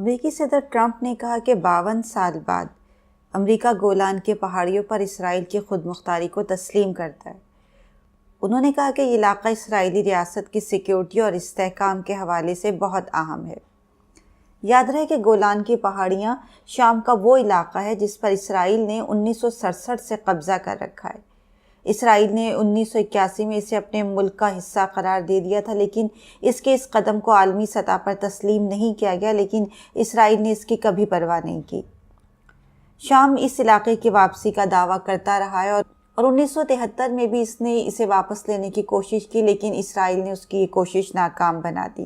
امریکی صدر ٹرمپ نے کہا کہ 52 سال بعد امریکہ گولان کے پہاڑیوں پر اسرائیل کی خود مختاری کو تسلیم کرتا ہے۔ انہوں نے کہا کہ یہ علاقہ اسرائیلی ریاست کی سیکیورٹی اور استحکام کے حوالے سے بہت اہم ہے۔ یاد رہے کہ گولان کی پہاڑیاں شام کا وہ علاقہ ہے جس پر اسرائیل نے 1967 سے قبضہ کر رکھا ہے۔ اسرائیل نے 1981 میں اسے اپنے ملک کا حصہ قرار دے دیا تھا، لیکن اس قدم کو عالمی سطح پر تسلیم نہیں کیا گیا، لیکن اسرائیل نے اس کی کبھی پرواہ نہیں کی۔ شام اس علاقے کی واپسی کا دعویٰ کرتا رہا ہے اور 1973 میں بھی اس نے اسے واپس لینے کی کوشش کی، لیکن اسرائیل نے اس کی یہ کوشش ناکام بنا دی۔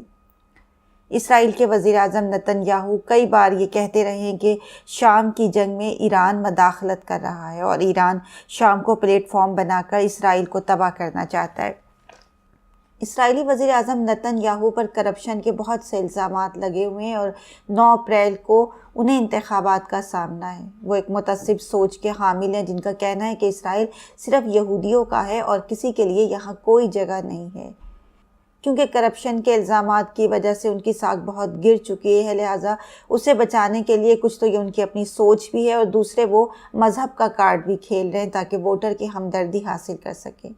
اسرائیل کے وزیر اعظم نتن یاہو کئی بار یہ کہتے رہے ہیں کہ شام کی جنگ میں ایران مداخلت کر رہا ہے اور ایران شام کو پلیٹ فارم بنا کر اسرائیل کو تباہ کرنا چاہتا ہے۔ اسرائیلی وزیر اعظم نتن یاہو پر کرپشن کے بہت سے الزامات لگے ہوئے ہیں اور 9 اپریل کو انہیں انتخابات کا سامنا ہے۔ وہ ایک متعصب سوچ کے حامل ہیں جن کا کہنا ہے کہ اسرائیل صرف یہودیوں کا ہے اور کسی کے لیے یہاں کوئی جگہ نہیں ہے۔ کیونکہ کرپشن کے الزامات کی وجہ سے ان کی ساکھ بہت گر چکی ہے، لہٰذا اسے بچانے کے لیے کچھ تو یہ ان کی اپنی سوچ بھی ہے اور دوسرے وہ مذہب کا کارڈ بھی کھیل رہے ہیں تاکہ ووٹر کی ہمدردی حاصل کر سکیں،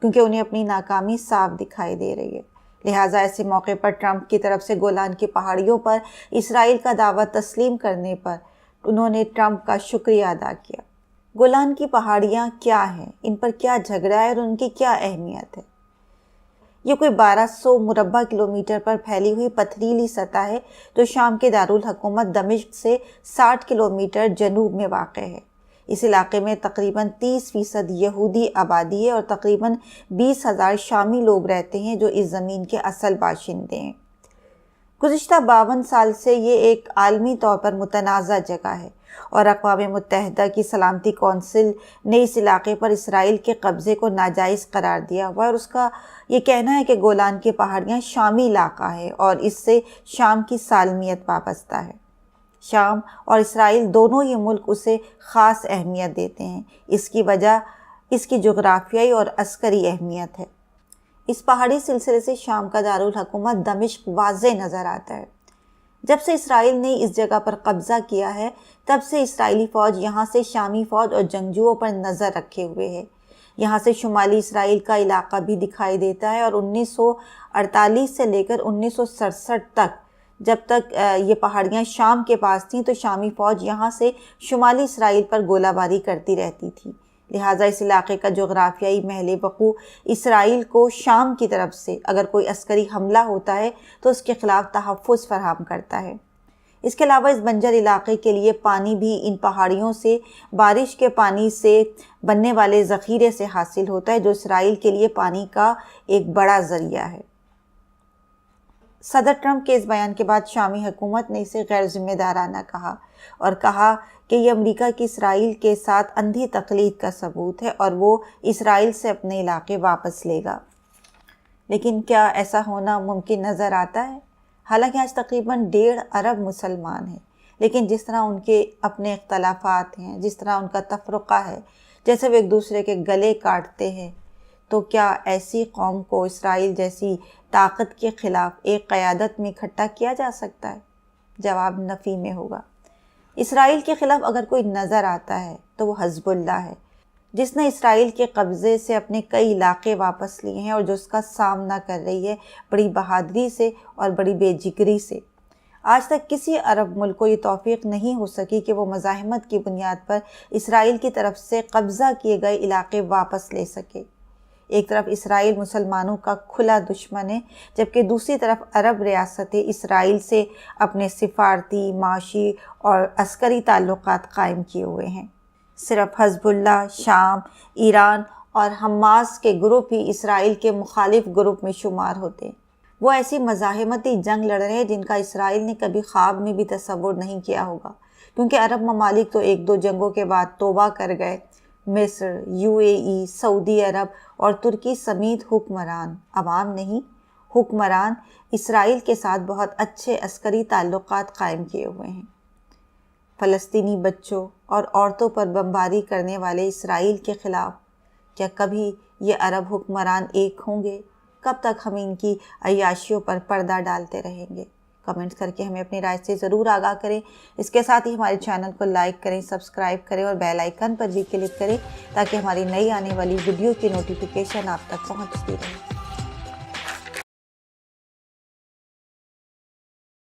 کیونکہ انہیں اپنی ناکامی صاف دکھائی دے رہی ہے۔ لہٰذا ایسے موقع پر ٹرمپ کی طرف سے گولان کی پہاڑیوں پر اسرائیل کا دعویٰ تسلیم کرنے پر انہوں نے ٹرمپ کا شکریہ ادا کیا۔ گولان کی پہاڑیاں کیا ہیں، ان پر کیا جھگڑا ہے اور ان کی کیا اہمیت ہے؟ یہ کوئی 1200 مربع کلومیٹر پر پھیلی ہوئی پتھریلی سطح ہے جو شام کے دارالحکومت دمشق سے 60 کلومیٹر جنوب میں واقع ہے۔ اس علاقے میں تقریباً 30% یہودی آبادی ہے اور تقریباً 20,000 شامی لوگ رہتے ہیں جو اس زمین کے اصل باشندے ہیں۔ گزشتہ 52 سال سے یہ ایک عالمی طور پر متنازع جگہ ہے اور اقوام متحدہ کی سلامتی کونسل نے اس علاقے پر اسرائیل کے قبضے کو ناجائز قرار دیا ہوا ہے اور اس کا یہ کہنا ہے کہ گولان کی پہاڑیاں شامی علاقہ ہے اور اس سے شام کی سالمیت وابستہ ہے۔ شام اور اسرائیل دونوں یہ ملک اسے خاص اہمیت دیتے ہیں۔ اس کی وجہ اس کی جغرافیائی اور عسکری اہمیت ہے۔ اس پہاڑی سلسلے سے شام کا دارالحکومت دمشق واضح نظر آتا ہے۔ جب سے اسرائیل نے اس جگہ پر قبضہ کیا ہے تب سے اسرائیلی فوج یہاں سے شامی فوج اور جنگجوؤں پر نظر رکھے ہوئے ہے۔ یہاں سے شمالی اسرائیل کا علاقہ بھی دکھائی دیتا ہے اور 1948 سے لے کر 1967 تک جب تک یہ پہاڑیاں شام کے پاس تھیں تو شامی فوج یہاں سے شمالی اسرائیل پر گولہ باری کرتی رہتی تھی۔ لہٰذا اس علاقے کا جغرافیائی محل وقوع اسرائیل کو شام کی طرف سے اگر کوئی عسکری حملہ ہوتا ہے تو اس کے خلاف تحفظ فراہم کرتا ہے۔ اس کے علاوہ اس بنجر علاقے کے لیے پانی بھی ان پہاڑیوں سے بارش کے پانی سے بننے والے ذخیرے سے حاصل ہوتا ہے جو اسرائیل کے لیے پانی کا ایک بڑا ذریعہ ہے۔ صدر ٹرمپ کے اس بیان کے بعد شامی حکومت نے اسے غیر ذمہ دارانہ کہا اور کہا کہ یہ امریکہ کی اسرائیل کے ساتھ اندھی تقلید کا ثبوت ہے اور وہ اسرائیل سے اپنے علاقے واپس لے گا۔ لیکن کیا ایسا ہونا ممکن نظر آتا ہے؟ حالانکہ آج تقریباً 1.5 ارب مسلمان ہیں، لیکن جس طرح ان کے اپنے اختلافات ہیں، جس طرح ان کا تفرقہ ہے، جیسے وہ ایک دوسرے کے گلے کاٹتے ہیں، تو کیا ایسی قوم کو اسرائیل جیسی طاقت کے خلاف ایک قیادت میں اکٹھا کیا جا سکتا ہے؟ جواب نفی میں ہوگا۔ اسرائیل کے خلاف اگر کوئی نظر آتا ہے تو وہ حزب اللہ ہے، جس نے اسرائیل کے قبضے سے اپنے کئی علاقے واپس لیے ہیں اور جو اس کا سامنا کر رہی ہے بڑی بہادری سے اور بڑی بے جگری سے۔ آج تک کسی عرب ملک کو یہ توفیق نہیں ہو سکی کہ وہ مزاحمت کی بنیاد پر اسرائیل کی طرف سے قبضہ کیے گئے علاقے واپس لے سکے۔ ایک طرف اسرائیل مسلمانوں کا کھلا دشمن ہے، جبکہ دوسری طرف عرب ریاستیں اسرائیل سے اپنے سفارتی، معاشی اور عسکری تعلقات قائم کیے ہوئے ہیں۔ صرف حزب اللہ، شام، ایران اور حماس کے گروپ ہی اسرائیل کے مخالف گروپ میں شمار ہوتے ہیں۔ وہ ایسی مزاحمتی جنگ لڑ رہے ہیں جن کا اسرائیل نے کبھی خواب میں بھی تصور نہیں کیا ہوگا، کیونکہ عرب ممالک تو 1-2 جنگوں کے بعد توبہ کر گئے۔ مصر، UAE، سعودی عرب اور ترکی سمیت حکمران، عوام نہیں، حکمران اسرائیل کے ساتھ بہت اچھے عسکری تعلقات قائم کیے ہوئے ہیں۔ فلسطینی بچوں اور عورتوں پر بمباری کرنے والے اسرائیل کے خلاف کیا کبھی یہ عرب حکمران ایک ہوں گے؟ کب تک ہم ان کی عیاشیوں پر پردہ ڈالتے رہیں گے؟ کمنٹس کر کے ہمیں اپنی رائے سے ضرور آگاہ کریں۔ اس کے ساتھ ہی ہمارے چینل کو لائک کریں، سبسکرائب کریں اور بیل آئیکن پر بھی کلک کریں تاکہ ہماری نئی آنے والی ویڈیو کی نوٹیفیکیشن آپ تک پہنچتی رہے۔